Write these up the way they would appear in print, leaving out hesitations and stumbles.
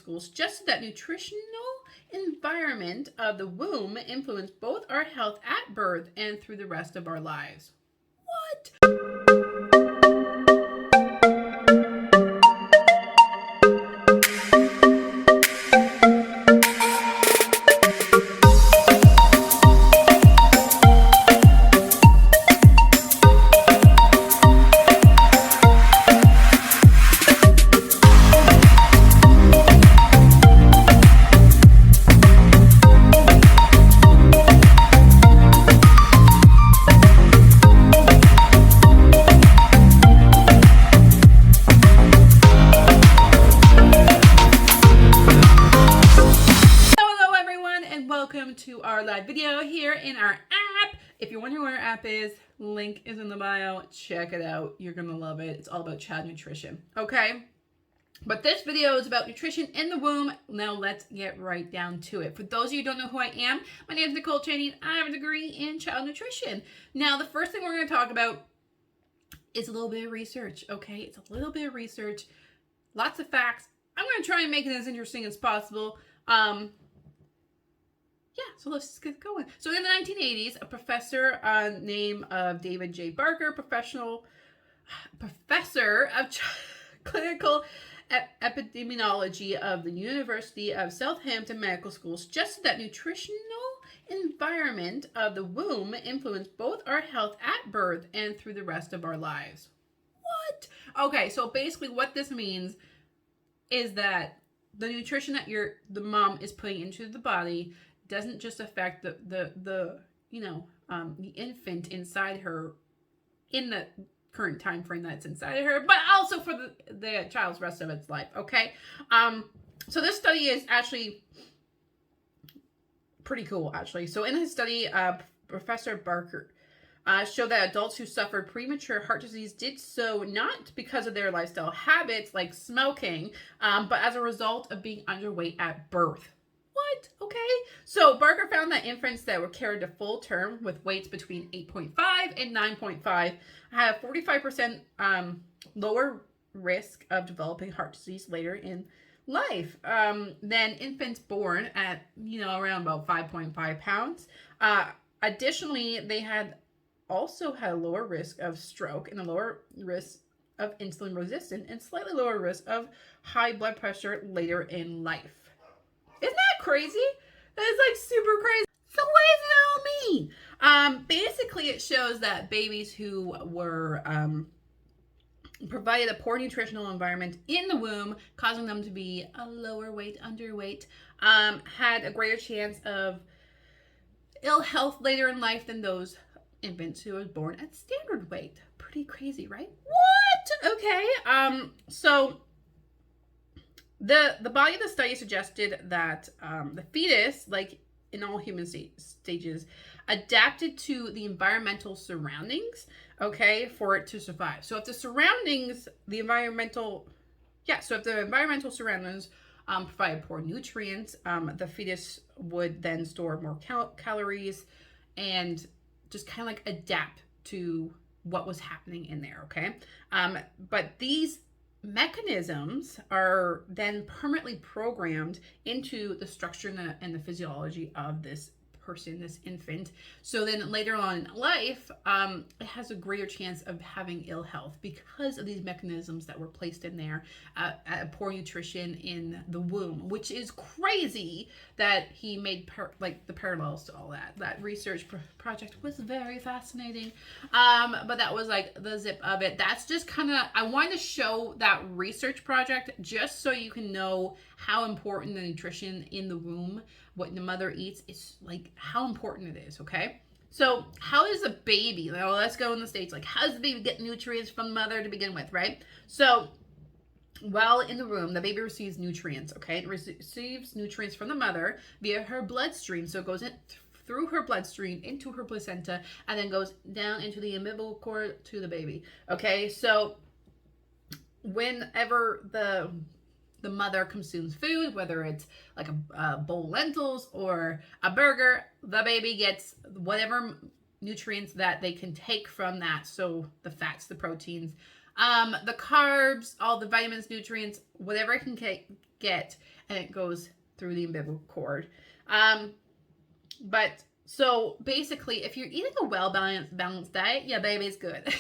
school suggested that nutritional environment of the womb influence both our health at birth and through the rest of our lives. What? To our live video here in our app. If you're wondering what our app is, link is in the bio. Check it out. You're gonna love it. It's all about child nutrition. Okay, but this video is about nutrition in the womb. Now let's get right down to it. For those of you who don't know who I am, my name is Nicole Cheney and I have a degree in child nutrition. Now the first thing we're going to talk about is a little bit of research. Okay, it's a little bit of research, lots of facts. I'm going to try and make it as interesting as possible. Yeah, so let's just get going. So in the 1980s, a professor named David J. Barker, professor of clinical epidemiology of the University of Southampton Medical School, suggested that nutritional environment of the womb influence both our health at birth and through the rest of our lives. What? Okay, so basically what this means is that the nutrition that the mom is putting into the body doesn't just affect the infant inside her in the current time frame that's inside of her, but also for the child's rest of its life. Okay, so this study is actually pretty cool, actually. So in his study, Professor Barker showed that adults who suffered premature heart disease did so not because of their lifestyle habits like smoking, but as a result of being underweight at birth. What? Okay. So Barker found that infants that were carried to full term with weights between 8.5 and 9.5 have 45% lower risk of developing heart disease later in life than infants born at, around about 5.5 pounds. Additionally, they also had a lower risk of stroke and a lower risk of insulin resistance and slightly lower risk of high blood pressure later in life. Isn't that crazy? That is like super crazy. So what does it all mean? Basically, it shows that babies who were provided a poor nutritional environment in the womb, causing them to be a lower weight, underweight, had a greater chance of ill health later in life than those infants who were born at standard weight. Pretty crazy, right? What? Okay. So the body of the study suggested that the fetus, like in all human stages, adapted to the environmental surroundings, okay, for it to survive. So if the environmental surroundings provide poor nutrients, the fetus would then store more calories and just kind of like adapt to what was happening in there, okay? But these mechanisms are then permanently programmed into the structure and the physiology of this person, this infant. So then later on in life, it has a greater chance of having ill health because of these mechanisms that were placed in there at poor nutrition in the womb, which is crazy that he made the parallels to all that. That research project was very fascinating. But that was like the zip of it. That's just kind of, I wanted to show that research project just so you can know how important the nutrition in the womb, what the mother eats, is like how important it is, okay? So how does a baby, well, let's go in the States, like how does the baby get nutrients from the mother to begin with, right? So while in the womb, the baby receives nutrients, okay? It receives nutrients from the mother via her bloodstream. So it goes in through her bloodstream into her placenta and then goes down into the umbilical cord to the baby, okay? So whenever the mother consumes food, whether it's like a bowl of lentils or a burger, the baby gets whatever nutrients that they can take from that. So the fats, the proteins, the carbs, all the vitamins, nutrients, whatever it can get. and it goes through the umbilical cord. But so basically, if you're eating a well-balanced diet, yeah, baby's good.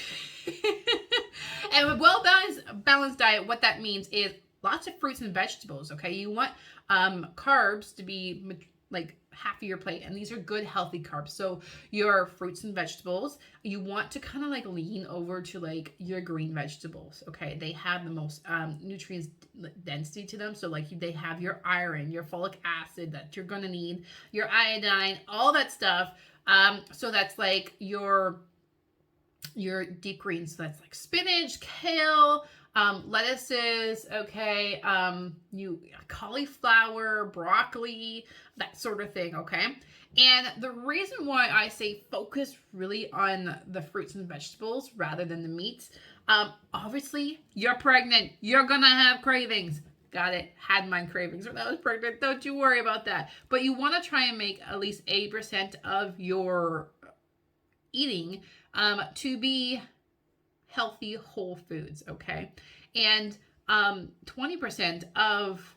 And with balanced diet, what that means is lots of fruits and vegetables, okay? You want carbs to be like half of your plate, and these are good healthy carbs. So your fruits and vegetables, you want to kind of like lean over to like your green vegetables, okay? They have the most nutrients density to them. So like they have your iron, your folic acid that you're gonna need, your iodine, all that stuff. So that's like your deep greens. So that's like spinach, kale, lettuces, okay, cauliflower, broccoli, that sort of thing, okay? And the reason why I say focus really on the fruits and vegetables rather than the meats, obviously, you're pregnant. You're gonna have cravings. Got it. Had my cravings when I was pregnant. Don't you worry about that. But you want to try and make at least 80% of your eating to be healthy whole foods, okay? And 20% of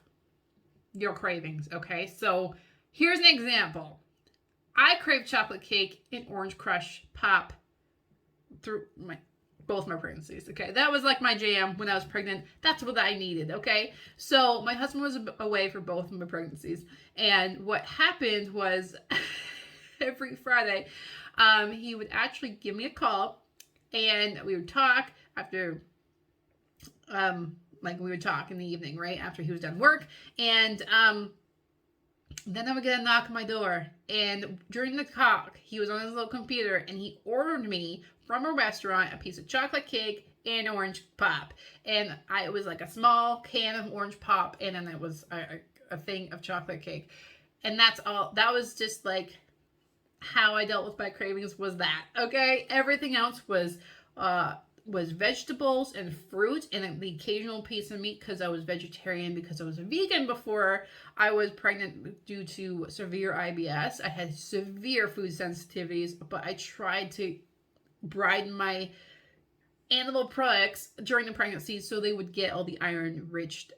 your cravings, okay? So here's an example. I crave chocolate cake and orange crush pop through both my pregnancies, okay? That was like my jam when I was pregnant. That's what I needed, okay? So my husband was away for both of my pregnancies, and what happened was every Friday, he would actually give me a call, and we would talk after, like we would talk in the evening, right? After he was done work. And then I would get a knock on my door. And during the talk, he was on his little computer, and he ordered me from a restaurant a piece of chocolate cake and orange pop. And it was like a small can of orange pop, and then it was a thing of chocolate cake. And that's all. That was just like how I dealt with my cravings, was that, okay? Everything else was vegetables and fruit and the occasional piece of meat, because I was vegetarian, because I was a vegan before I was pregnant due to severe IBS. I had severe food sensitivities, but I tried to brine my animal products during the pregnancy so they would get all the iron-rich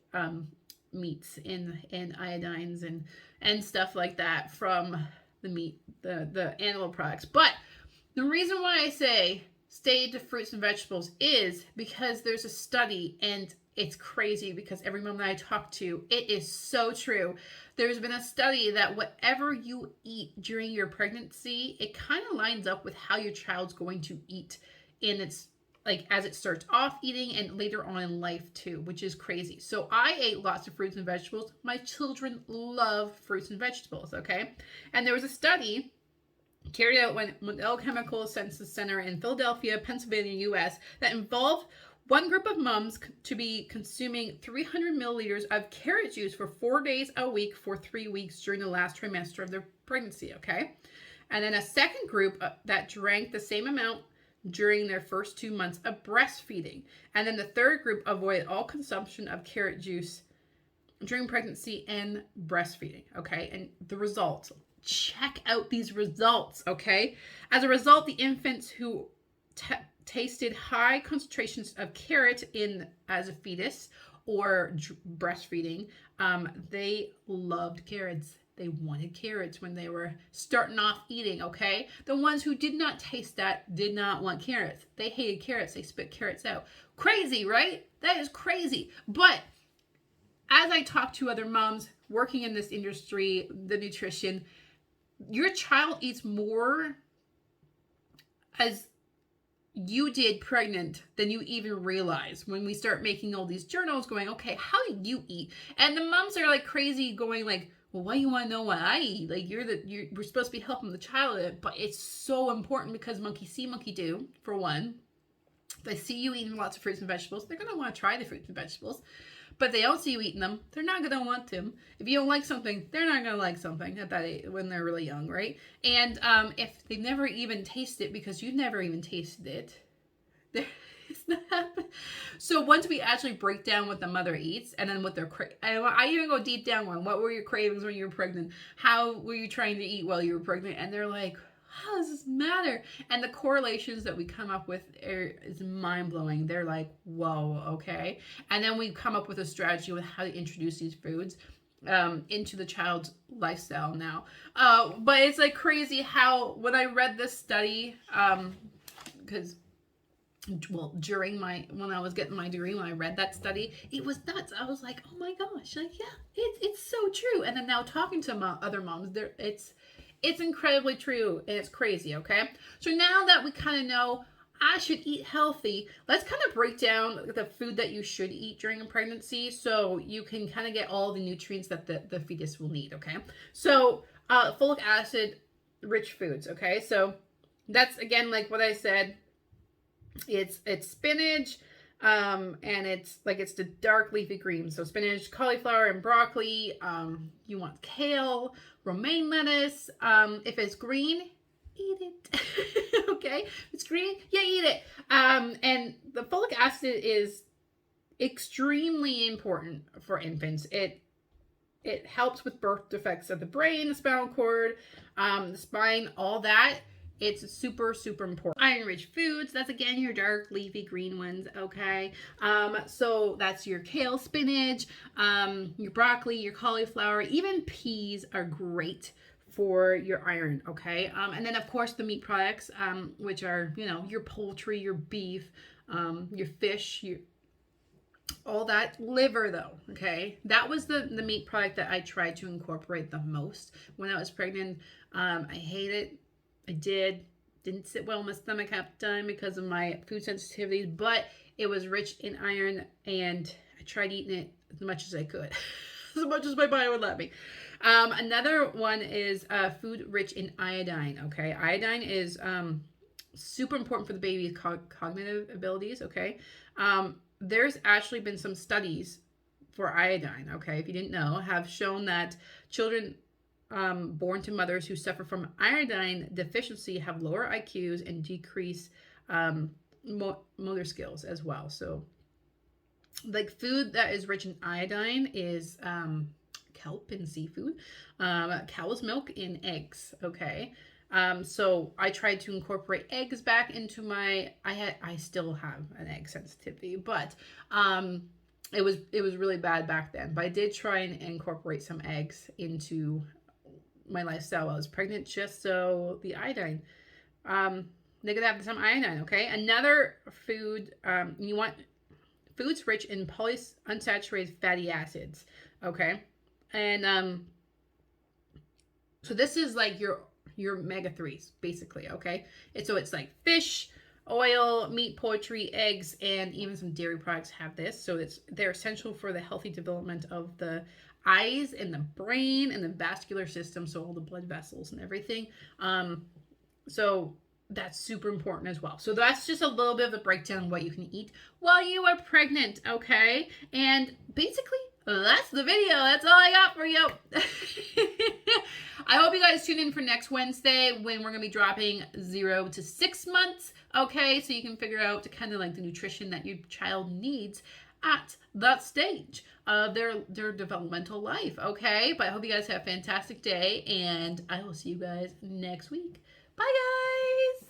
meats and iodines and stuff like that from the meat, the animal products. But the reason why I say stay to fruits and vegetables is because there's a study, and it's crazy because every mom that I talk to, it is so true. There's been a study that whatever you eat during your pregnancy, it kind of lines up with how your child's going to eat in its, like, as it starts off eating and later on in life too, which is crazy. So I ate lots of fruits and vegetables. My children love fruits and vegetables, okay? And there was a study carried out when Monell Chemical Census Center in Philadelphia, Pennsylvania, U.S., that involved one group of moms to be consuming 300 milliliters of carrot juice for 4 days a week for 3 weeks during the last trimester of their pregnancy, okay? And then a second group that drank the same amount during their first 2 months of breastfeeding. And then the third group avoided all consumption of carrot juice during pregnancy and breastfeeding, okay? And the results, check out these results, okay? As a result, the infants who tasted high concentrations of carrot as a fetus or breastfeeding, they loved carrots. They wanted carrots when they were starting off eating, okay? The ones who did not taste that did not want carrots. They hated carrots. They spit carrots out. Crazy, right? That is crazy. But as I talk to other moms working in this industry, the nutrition, your child eats more as you did pregnant than you even realize when we start making all these journals going, okay, how do you eat? And the moms are like crazy going like, well, why do you want to know what I eat? Like we're supposed to be helping the child, but it's so important because monkey see, monkey do, for one. If they see you eating lots of fruits and vegetables, they're going to want to try the fruits and vegetables. But if they don't see you eating them, they're not going to want them. If you don't like something, they're not going to like something at that age, when they're really young, right? And if they've never even tasted it because you've never even tasted it, it's not happening. So once we actually break down what the mother eats and then what they're I even go deep down on what were your cravings when you were pregnant? How were you trying to eat while you were pregnant? And they're like, how does this matter? And the correlations that we come up with is mind-blowing. They're like, whoa, okay. And then we come up with a strategy with how to introduce these foods. into the child's lifestyle now. But it's like crazy how when I read this study, because during when I was getting my degree, when I read that study, it was nuts. I was like, oh my gosh, like, yeah, it's so true. And then now talking to other moms, it's incredibly true, and it's crazy. Okay, so now that we kind of know I should eat healthy, let's kind of break down the food that you should eat during a pregnancy, so you can kind of get all the nutrients that the fetus will need. Okay, so folic acid rich foods. Okay, so that's again like what I said. It's spinach, and it's the dark leafy greens. So spinach, cauliflower, and broccoli. You want kale, romaine lettuce. If it's green, eat it. Okay, if it's green, yeah, eat it. And the folic acid is extremely important for infants. It helps with birth defects of the brain, the spinal cord, the spine, all that. It's super, super important. Iron-rich foods, that's again your dark leafy green ones, okay? So that's your kale, spinach, your broccoli, your cauliflower, even peas are great for your iron, okay? And then of course the meat products, which are, your poultry, your beef, your fish, all that. Liver though, okay? That was the meat product that I tried to incorporate the most when I was pregnant. I hate it. I didn't sit well in my stomach half the time because of my food sensitivities, but it was rich in iron, and I tried eating it as much as I could, as much as my body would let me. Another one is food rich in iodine. Okay, iodine is super important for the baby's cognitive abilities. Okay, there's actually been some studies for iodine. Okay, if you didn't know, have shown that children born to mothers who suffer from iodine deficiency have lower IQs and decrease motor skills as well. So, like food that is rich in iodine is kelp in seafood, cow's milk in eggs. Okay, so I tried to incorporate eggs back into my. I still have an egg sensitivity, but it was really bad back then. But I did try and incorporate some eggs into my lifestyle while I was pregnant, just so the iodine, they could have some iodine. Okay, another food, you want foods rich in polyunsaturated fatty acids. Okay, and so this is like your omega-3s basically. Okay, and so it's like fish, oil, meat, poultry, eggs, and even some dairy products have this. So they're essential for the healthy development of the eyes and the brain and the vascular system, so all the blood vessels and everything. So that's super important as well. So that's just a little bit of a breakdown of what you can eat while you are pregnant, okay? And basically, that's the video. That's all I got for you. I hope you guys tune in for next Wednesday when we're going to be dropping 0 to 6 months, okay? So you can figure out kind of like the nutrition that your child needs at that stage of their developmental life, okay? But I hope you guys have a fantastic day, and I will see you guys next week. Bye, guys!